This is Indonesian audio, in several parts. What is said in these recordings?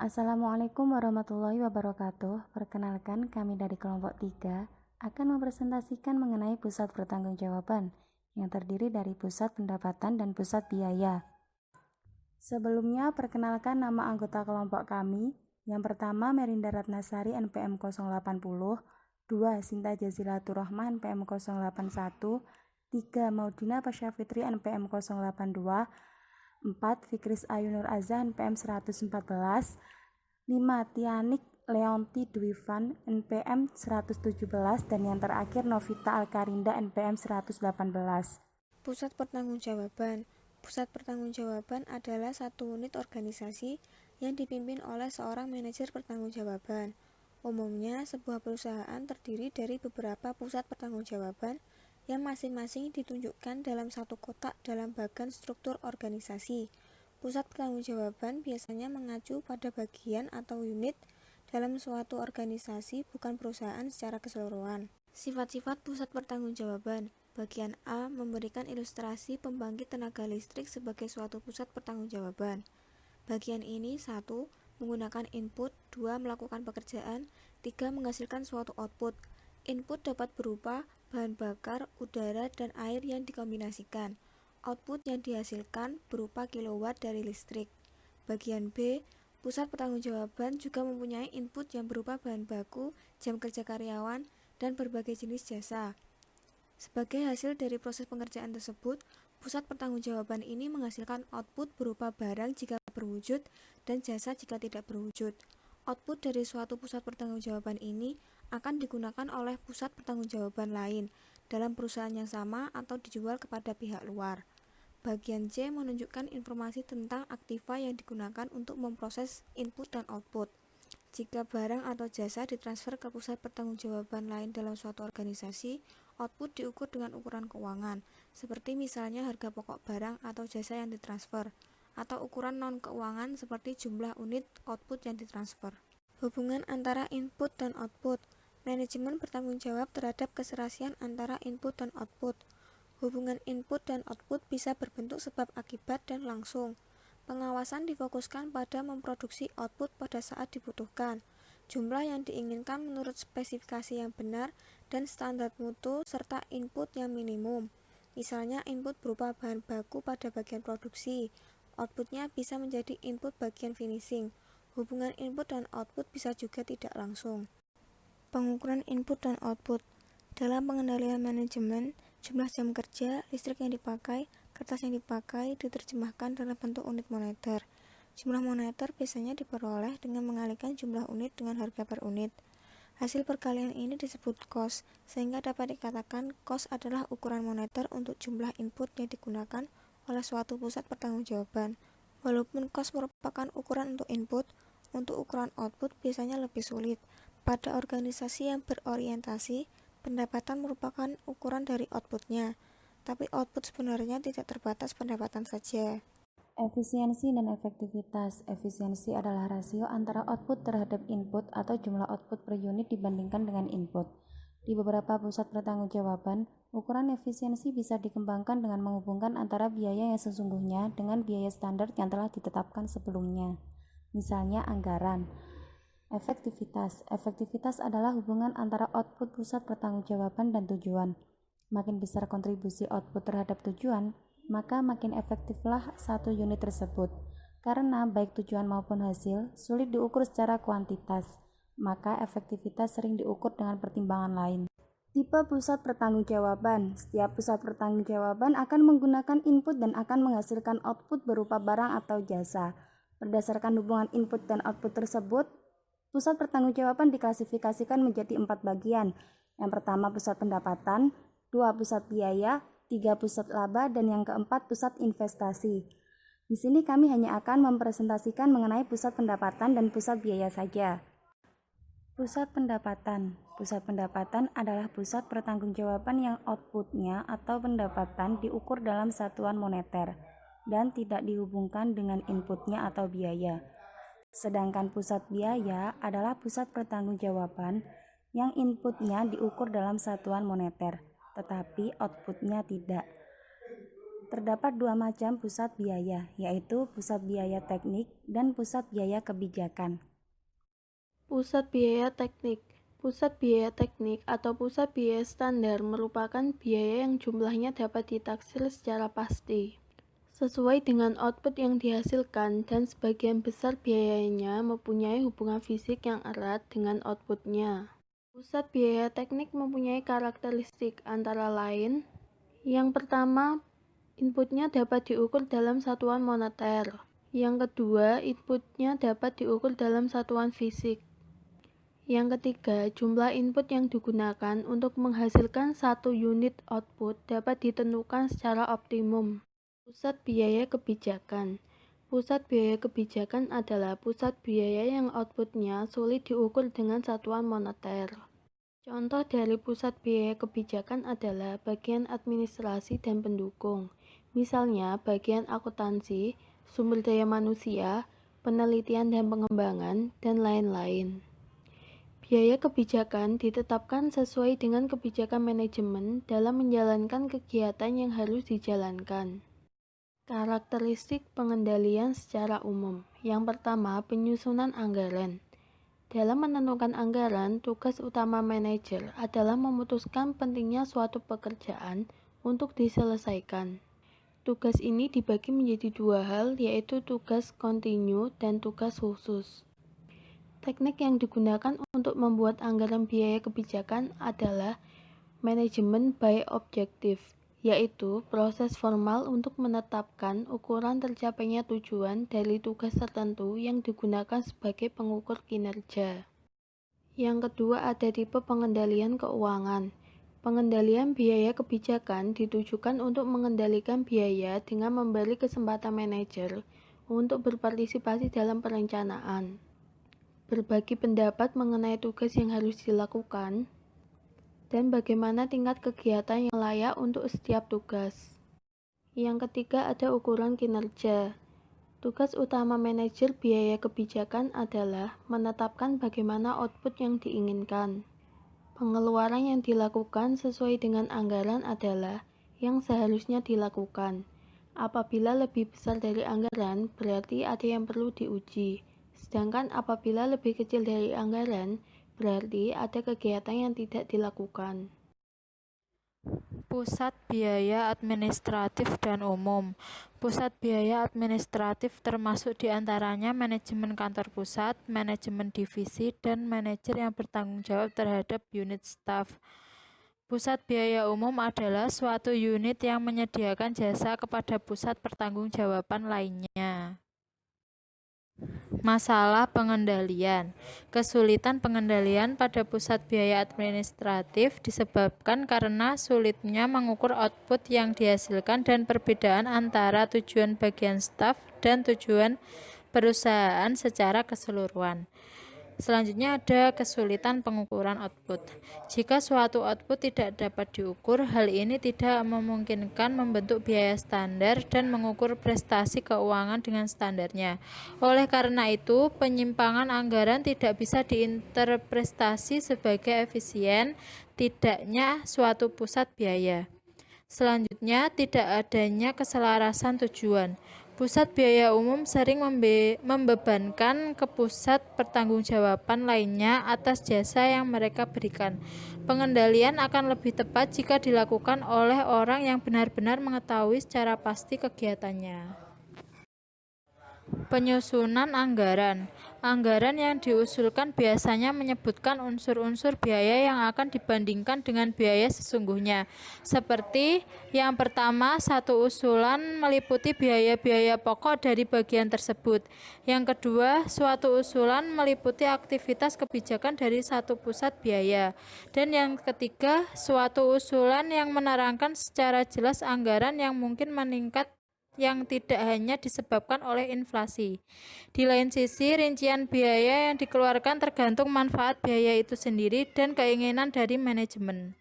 Assalamualaikum warahmatullahi wabarakatuh. Perkenalkan, kami dari kelompok 3 akan mempresentasikan mengenai pusat pertanggungjawaban yang terdiri dari pusat pendapatan dan pusat biaya. Sebelumnya, perkenalkan nama anggota kelompok kami. Yang pertama, Merinda Ratnasari NPM 080, 2 Sinta Jazilatur Rahman NPM 081, 3 Maudina Pasha Fitri NPM 082, 4 Fikris Ayunur Azza NPM 114, 5 Tianik Leonti Dwivan NPM 117, dan yang terakhir Novita Alkarinda NPM 118. Pusat Pertanggungjawaban. Pusat Pertanggungjawaban adalah satu unit organisasi yang dipimpin oleh seorang manajer pertanggungjawaban. Umumnya, sebuah perusahaan terdiri dari beberapa pusat pertanggungjawaban yang masing-masing ditunjukkan dalam satu kotak dalam bagan struktur organisasi. Pusat pertanggungjawaban biasanya mengacu pada bagian atau unit dalam suatu organisasi, bukan perusahaan secara keseluruhan. Sifat-sifat pusat pertanggungjawaban. Bagian A memberikan ilustrasi pembangkit tenaga listrik sebagai suatu pusat pertanggungjawaban. Bagian ini 1. Menggunakan input, 2. Melakukan pekerjaan, 3. Menghasilkan suatu output. Input dapat berupa bahan bakar, udara, dan air yang dikombinasikan. Output yang dihasilkan berupa kilowatt dari listrik. Bagian B, pusat pertanggungjawaban juga mempunyai input yang berupa bahan baku, jam kerja karyawan, dan berbagai jenis jasa. Sebagai hasil dari proses pengerjaan tersebut, pusat pertanggungjawaban ini menghasilkan output berupa barang jika berwujud dan jasa jika tidak berwujud. Output dari suatu pusat pertanggungjawaban ini akan digunakan oleh pusat pertanggungjawaban lain dalam perusahaan yang sama atau dijual kepada pihak luar. Bagian C menunjukkan informasi tentang aktiva yang digunakan untuk memproses input dan output. Jika barang atau jasa ditransfer ke pusat pertanggungjawaban lain dalam suatu organisasi, output diukur dengan ukuran keuangan, seperti misalnya harga pokok barang atau jasa yang ditransfer, atau ukuran non-keuangan seperti jumlah unit output yang ditransfer. Hubungan antara input dan output. Manajemen bertanggung jawab terhadap keserasian antara input dan output. Hubungan input dan output bisa berbentuk sebab akibat dan langsung. Pengawasan difokuskan pada memproduksi output pada saat dibutuhkan, jumlah yang diinginkan menurut spesifikasi yang benar, dan standar mutu, serta input yang minimum. Misalnya input berupa bahan baku pada bagian produksi, outputnya bisa menjadi input bagian finishing. Hubungan input dan output bisa juga tidak langsung. Pengukuran input dan output. Dalam pengendalian manajemen, jumlah jam kerja, listrik yang dipakai, kertas yang dipakai diterjemahkan dalam bentuk unit moneter. Jumlah moneter biasanya diperoleh dengan mengalihkan jumlah unit dengan harga per unit. Hasil perkalian ini disebut cost, sehingga dapat dikatakan cost adalah ukuran moneter untuk jumlah input yang digunakan oleh suatu pusat pertanggungjawaban. Walaupun cost merupakan ukuran untuk input, untuk ukuran output biasanya lebih sulit. Pada organisasi yang berorientasi, pendapatan merupakan ukuran dari outputnya, tapi output sebenarnya tidak terbatas pendapatan saja. Efisiensi dan efektivitas. Efisiensi adalah rasio antara output terhadap input atau jumlah output per unit dibandingkan dengan input. Di beberapa pusat pertanggungjawaban, ukuran efisiensi bisa dikembangkan dengan menghubungkan antara biaya yang sesungguhnya dengan biaya standar yang telah ditetapkan sebelumnya. Misalnya anggaran. Efektivitas. Efektivitas adalah hubungan antara output pusat pertanggungjawaban dan tujuan. Makin besar kontribusi output terhadap tujuan, maka makin efektiflah satu unit tersebut. Karena baik tujuan maupun hasil sulit diukur secara kuantitas, maka efektivitas sering diukur dengan pertimbangan lain. Tipe pusat pertanggungjawaban. Setiap pusat pertanggungjawaban akan menggunakan input dan akan menghasilkan output berupa barang atau jasa. Berdasarkan hubungan input dan output tersebut, pusat pertanggungjawaban diklasifikasikan menjadi 4 bagian. Yang pertama pusat pendapatan, 2 pusat biaya, 3 pusat laba, dan yang keempat pusat investasi. Di sini kami hanya akan mempresentasikan mengenai pusat pendapatan dan pusat biaya saja. Pusat pendapatan. Pusat pendapatan adalah pusat pertanggungjawaban yang outputnya atau pendapatan diukur dalam satuan moneter dan tidak dihubungkan dengan inputnya atau biaya. Sedangkan pusat biaya adalah pusat pertanggungjawaban yang inputnya diukur dalam satuan moneter, tetapi outputnya tidak. Terdapat dua macam pusat biaya, yaitu pusat biaya teknik dan pusat biaya kebijakan. Pusat biaya teknik. Pusat biaya teknik atau pusat biaya standar merupakan biaya yang jumlahnya dapat ditaksir secara pasti, sesuai dengan output yang dihasilkan, dan sebagian besar biayanya mempunyai hubungan fisik yang erat dengan outputnya. Pusat biaya teknik mempunyai karakteristik antara lain: yang pertama, inputnya dapat diukur dalam satuan moneter. Yang kedua, inputnya dapat diukur dalam satuan fisik. Yang ketiga, jumlah input yang digunakan untuk menghasilkan satu unit output dapat ditentukan secara optimum. Pusat biaya kebijakan. Pusat biaya kebijakan adalah pusat biaya yang outputnya sulit diukur dengan satuan moneter. Contoh dari pusat biaya kebijakan adalah bagian administrasi dan pendukung, misalnya bagian akuntansi, sumber daya manusia, penelitian dan pengembangan, dan lain-lain. Biaya kebijakan ditetapkan sesuai dengan kebijakan manajemen dalam menjalankan kegiatan yang harus dijalankan. Karakteristik pengendalian secara umum. Yang pertama, penyusunan anggaran. Dalam menentukan anggaran, tugas utama manajer adalah memutuskan pentingnya suatu pekerjaan untuk diselesaikan. Tugas ini dibagi menjadi dua hal, yaitu tugas kontinu dan tugas khusus. Teknik yang digunakan untuk membuat anggaran biaya kebijakan adalah manajemen by objective, yaitu proses formal untuk menetapkan ukuran tercapainya tujuan dari tugas tertentu yang digunakan sebagai pengukur kinerja. Yang kedua, ada tipe pengendalian keuangan. Pengendalian biaya kebijakan ditujukan untuk mengendalikan biaya dengan memberi kesempatan manajer untuk berpartisipasi dalam perencanaan, berbagi pendapat mengenai tugas yang harus dilakukan, dan bagaimana tingkat kegiatan yang layak untuk setiap tugas. Yang ketiga, ada ukuran kinerja. Tugas utama manajer biaya kebijakan adalah menetapkan bagaimana output yang diinginkan. Pengeluaran yang dilakukan sesuai dengan anggaran adalah yang seharusnya dilakukan. Apabila lebih besar dari anggaran, berarti ada yang perlu diuji. Sedangkan apabila lebih kecil dari anggaran, berarti ada kegiatan yang tidak dilakukan. Pusat biaya administratif dan umum. Pusat biaya administratif termasuk diantaranya manajemen kantor pusat, manajemen divisi, dan manajer yang bertanggung jawab terhadap unit staf. Pusat biaya umum adalah suatu unit yang menyediakan jasa kepada pusat pertanggungjawaban lainnya. Masalah pengendalian. Kesulitan pengendalian pada pusat biaya administratif disebabkan karena sulitnya mengukur output yang dihasilkan dan perbedaan antara tujuan bagian staf dan tujuan perusahaan secara keseluruhan. Selanjutnya ada kesulitan pengukuran output. Jika suatu output tidak dapat diukur, hal ini tidak memungkinkan membentuk biaya standar dan mengukur prestasi keuangan dengan standarnya. Oleh karena itu, penyimpangan anggaran tidak bisa diinterpretasi sebagai efisien tidaknya suatu pusat biaya. Selanjutnya, tidak adanya keselarasan tujuan. Pusat biaya umum sering membebankan ke pusat pertanggungjawaban lainnya atas jasa yang mereka berikan. Pengendalian akan lebih tepat jika dilakukan oleh orang yang benar-benar mengetahui secara pasti kegiatannya. Penyusunan anggaran. Anggaran yang diusulkan biasanya menyebutkan unsur-unsur biaya yang akan dibandingkan dengan biaya sesungguhnya. Seperti yang pertama, satu usulan meliputi biaya-biaya pokok dari bagian tersebut. Yang kedua, suatu usulan meliputi aktivitas kebijakan dari satu pusat biaya. Dan yang ketiga, suatu usulan yang menerangkan secara jelas anggaran yang mungkin meningkat yang tidak hanya disebabkan oleh inflasi. Di lain sisi, rincian biaya yang dikeluarkan tergantung manfaat biaya itu sendiri dan keinginan dari manajemen.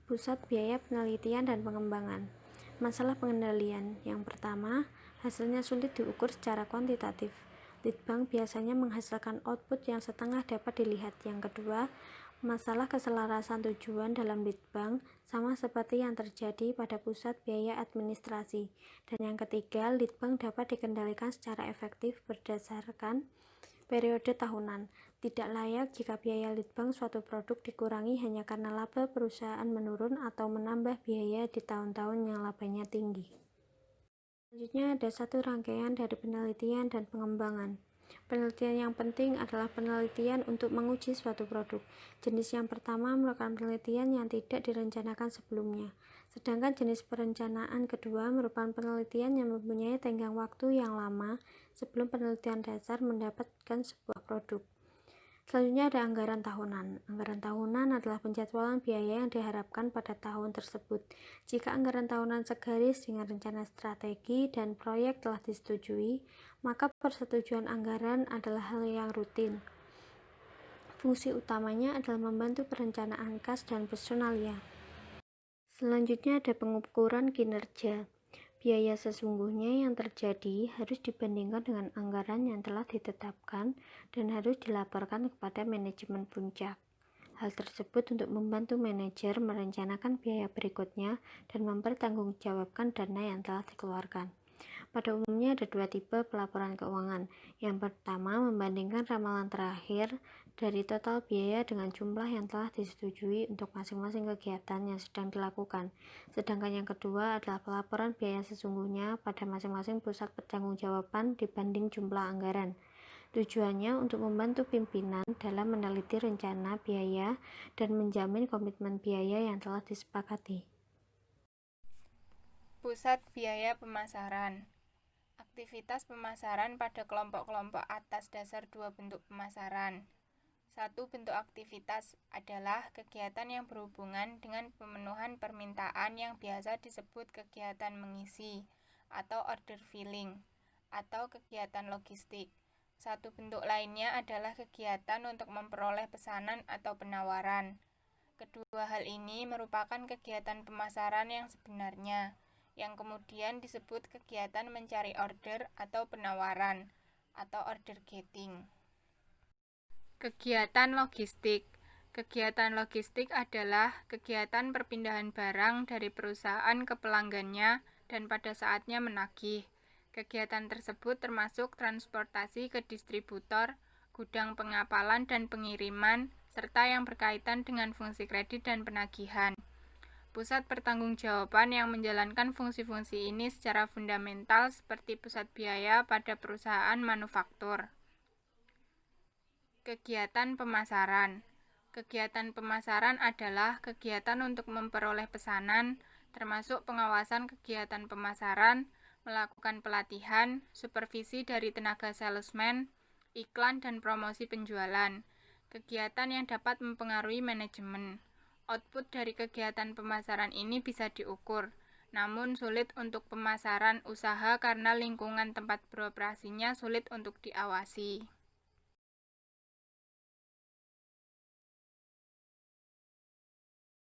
Pusat biaya penelitian dan pengembangan. Masalah pengendalian. Yang pertama, hasilnya sulit diukur secara kuantitatif. Litbang biasanya menghasilkan output yang setengah dapat dilihat. Yang kedua, Masalah keselarasan tujuan dalam Litbang sama seperti yang terjadi pada pusat biaya administrasi. Dan yang ketiga, Litbang dapat dikendalikan secara efektif berdasarkan periode tahunan. Tidak layak jika biaya Litbang suatu produk dikurangi hanya karena laba perusahaan menurun atau menambah biaya di tahun-tahun yang labanya tinggi. Selanjutnya ada satu rangkaian dari penelitian dan pengembangan. Penelitian yang penting adalah penelitian untuk menguji suatu produk. Jenis yang pertama merupakan penelitian yang tidak direncanakan sebelumnya. Sedangkan jenis perencanaan kedua merupakan penelitian yang mempunyai tenggang waktu yang lama sebelum penelitian dasar mendapatkan sebuah produk. Selanjutnya ada anggaran tahunan. Anggaran tahunan adalah penjadwalan biaya yang diharapkan pada tahun tersebut. Jika anggaran tahunan segaris dengan rencana strategi dan proyek telah disetujui, maka persetujuan anggaran adalah hal yang rutin. Fungsi utamanya adalah membantu perencanaan kas dan personalia. Selanjutnya ada pengukuran kinerja. Biaya sesungguhnya yang terjadi harus dibandingkan dengan anggaran yang telah ditetapkan dan harus dilaporkan kepada manajemen puncak. Hal tersebut untuk membantu manajer merencanakan biaya berikutnya dan mempertanggungjawabkan dana yang telah dikeluarkan. Pada umumnya ada dua tipe pelaporan keuangan. Yang pertama, membandingkan ramalan terakhir dari total biaya dengan jumlah yang telah disetujui untuk masing-masing kegiatan yang sedang dilakukan. Sedangkan yang kedua adalah pelaporan biaya sesungguhnya pada masing-masing pusat pertanggungjawaban dibanding jumlah anggaran. Tujuannya untuk membantu pimpinan dalam meneliti rencana biaya dan menjamin komitmen biaya yang telah disepakati. Pusat biaya pemasaran. Aktivitas pemasaran pada kelompok-kelompok atas dasar dua bentuk pemasaran. Satu bentuk aktivitas adalah kegiatan yang berhubungan dengan pemenuhan permintaan yang biasa disebut kegiatan mengisi atau order filling atau kegiatan logistik. Satu bentuk lainnya adalah kegiatan untuk memperoleh pesanan atau penawaran. Kedua hal ini merupakan kegiatan pemasaran yang sebenarnya, yang kemudian disebut kegiatan mencari order atau penawaran atau order getting. Kegiatan logistik. Kegiatan logistik adalah kegiatan perpindahan barang dari perusahaan ke pelanggannya dan pada saatnya menagih. Kegiatan tersebut termasuk transportasi ke distributor, gudang pengapalan dan pengiriman, serta yang berkaitan dengan fungsi kredit dan penagihan. Pusat pertanggungjawaban yang menjalankan fungsi-fungsi ini secara fundamental seperti pusat biaya pada perusahaan manufaktur. Kegiatan pemasaran. Kegiatan pemasaran adalah kegiatan untuk memperoleh pesanan, termasuk pengawasan kegiatan pemasaran, melakukan pelatihan, supervisi dari tenaga salesman, iklan dan promosi penjualan. Kegiatan yang dapat mempengaruhi manajemen. Output dari kegiatan pemasaran ini bisa diukur, namun sulit untuk pemasaran usaha karena lingkungan tempat beroperasinya sulit untuk diawasi.